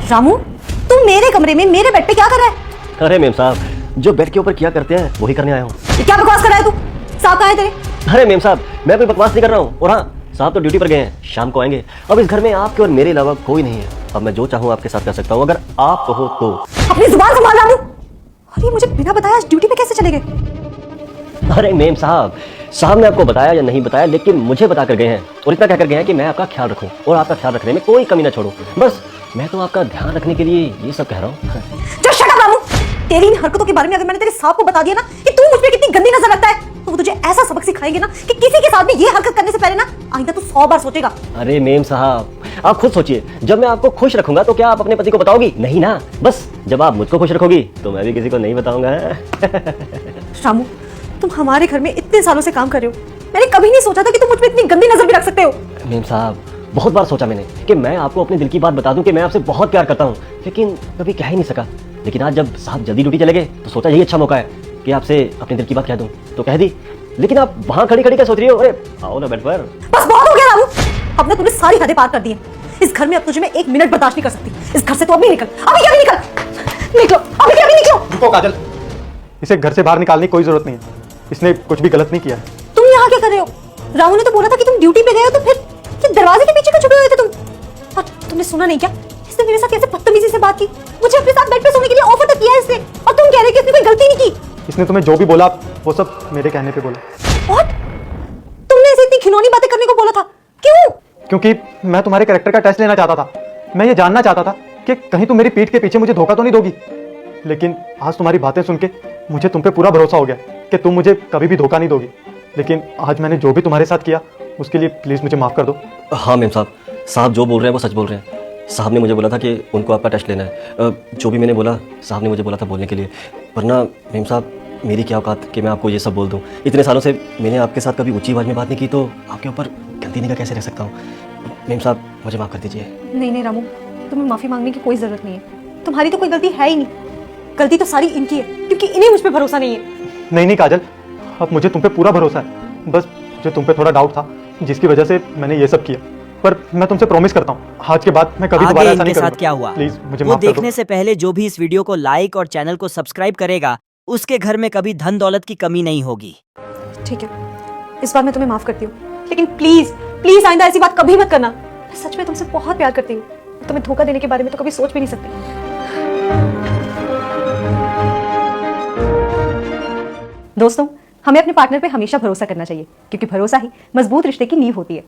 रामू, तुम मेरे कमरे में मेरे बेड पे क्या कर रहा है? अरे मेम साहब, जो बेड के ऊपर किया करते हैं वही करने आया हूँ। ये क्या बकवास कर रहा है तू? साहब कहाँ है तेरे? अरे मेम साहब, मैं कोई बकवास नहीं कर रहा हूँ। और हाँ, साहब तो ड्यूटी पर गए हैं, शाम को आएंगे। अब इस घर में आपके और मेरे अलावा कोई नहीं है। अब मैं जो चाहूँ आपके साथ कर सकता हूँ, अगर आप कहो तो। अपनी जुबान संभाल रामू। और ये मुझे बिना बताया आज ड्यूटी पे कैसे चले गए? अरे मेम साहब, साहब ने आपको बताया या नहीं बताया, लेकिन मुझे बता कर गए हैं। और इतना क्या कर गए हैं कि मैं आपका ख्याल रखूं और आपका ख्याल रखने में कोई कमी ना छोड़ूं। बस मैं तो आपका ध्यान रखने के लिए ये सब कह रहा हूँ। जो शट अप रामू। तेरी इन हरकतों के बारे में अगर मैंने तेरे साहब को बता दिया ना कि तू मुझ पे कितनी गंदी नजर रखता है, तो वो तुझे ऐसा सबक सिखाएंगे ना कि किसी के साथ भी ये हरकत करने से पहले ना आइंदा तू 100 बार सोचेगा। अरे मेम साहब, आप खुद सोचिए, जब मैं आपको खुश रखूंगा तो क्या आप अपने पति को बताओगी? नहीं ना। बस जब आप मुझको खुश रखोगी तो मैं भी किसी को नहीं बताऊंगा। रामू, तुम हमारे घर में इतने सालों से काम कर रहे हो, मैंने कभी नहीं सोचा था कि तुम मुझ पे इतनी गंदी नजर भी रख सकते हो। मेम साहब, बहुत बार सोचा मैंने कि मैं आपको अपने दिल की बात बता दूं कि मैं आपसे बहुत प्यार करता हूं, लेकिन कभी कह ही नहीं सका। लेकिन आज जब साहब जल्दी ड्यूटी चले गए तो सोचा यही अच्छा मौका है कि आपसे अपने दिल की बात कह दूं, तो कह दी। लेकिन आप वहां खड़ी खड़ी क्या सोच रही हो? अरे आओ ना बेड पर। बस बहुत हो गया रामू, अब ना तूने सारी हदें पार कर दी हैं। इस घर में अब तुझे मैं 1 मिनट बर्दाश्त नहीं कर सकती। इस घर से तो अभी निकल, अभी अभी निकल, निकलो, अभी अभी निकलो। रुको काजल, इसे घर से बाहर निकालने की कोई जरूरत नहीं है। इसने कुछ भी गलत नहीं किया है। तुम यहाँ क्या कर रहे हो? रामू ने तो बोला था कि तुम ड्यूटी पे गए हो, तो फिर दरवाजे के पीछे क्यों छुपे हुए थे तुम? और तुमने सुना नहीं क्या? इसने मेरे साथ कैसे बदतमीजी से बात की। मुझे अपने साथ बेड पे सोने के लिए ऑफर तक किया है इसने, और तुम कह रहे हो कि इसने कोई गलती नहीं की। इसने तुम्हें जो भी बोला वो सब मेरे कहने पे बोला। और तुमने इसे इतनी घिनौनी बातें करने को बोला था, क्यों? क्योंकि मैं तुम्हारे कैरेक्टर का टेस्ट लेना चाहता था। मैं ये जानना चाहता था कि कहीं तुम मेरी पीठ के पीछे मुझे धोखा तो नहीं दोगी। लेकिन आज तुम्हारी बातें सुन के मुझे तुम पे पूरा भरोसा हो गया कि तुम मुझे कभी भी धोखा नहीं दोगी। लेकिन आज मैंने जो भी तुम्हारे साथ किया उसके लिए प्लीज मुझे माफ कर दो। हाँ मेम साहब, साहब जो बोल रहे हैं वो सच बोल रहे हैं। साहब ने मुझे बोला था कि उनको आपका टेस्ट लेना है। जो भी मैंने बोला, साहब ने मुझे बोला था बोलने के लिए। वरना मेम साहब, मेरी क्या औकात कि मैं आपको ये सब बोल दूं। इतने सालों से मैंने आपके साथ कभी ऊंची आवाज़ में बात नहीं की, तो आपके ऊपर गलती नहीं का कैसे रह सकता हूँ? मेम साहब, मुझे माफ़ कर दीजिए। नहीं नहीं रामू, तुम्हें माफी मांगने की कोई जरूरत नहीं है। तुम्हारी तो कोई गलती है ही नहीं। गलती तो सारी इनकी है, क्योंकि इन्हें मुझ पे भरोसा नहीं है। नहीं काजल, अब मुझे तुम पे पूरा भरोसा है। बस मुझे तुम पे थोड़ा डाउट था, जिसकी वजह से मैंने ये सब किया। पर मैं तुमसे प्रॉमिस करता हूँ आज के बाद मैं कभी दोबारा ऐसा नहीं करूंगा। क्या हुआ प्लीज मुझे वो माफ कर दो। देखने से पहले जो भी इस वीडियो को लाइक और चैनल को सब्सक्राइब करेगा उसके घर में कभी धन दौलत की कमी नहीं होगी। ठीक है, इस बार मैं तुम्हें माफ करती हूँ, लेकिन प्लीज प्लीज आइंदा ऐसी बात कभी मत करना। मैं सच में तुमसे बहुत प्यार करती हूँ। तुम्हें धोखा देने के बारे में तो कभी सोच भी नहीं सकती। दोस्तों, हमें अपने पार्टनर पे हमेशा भरोसा करना चाहिए, क्योंकि भरोसा ही मजबूत रिश्ते की नींव होती है।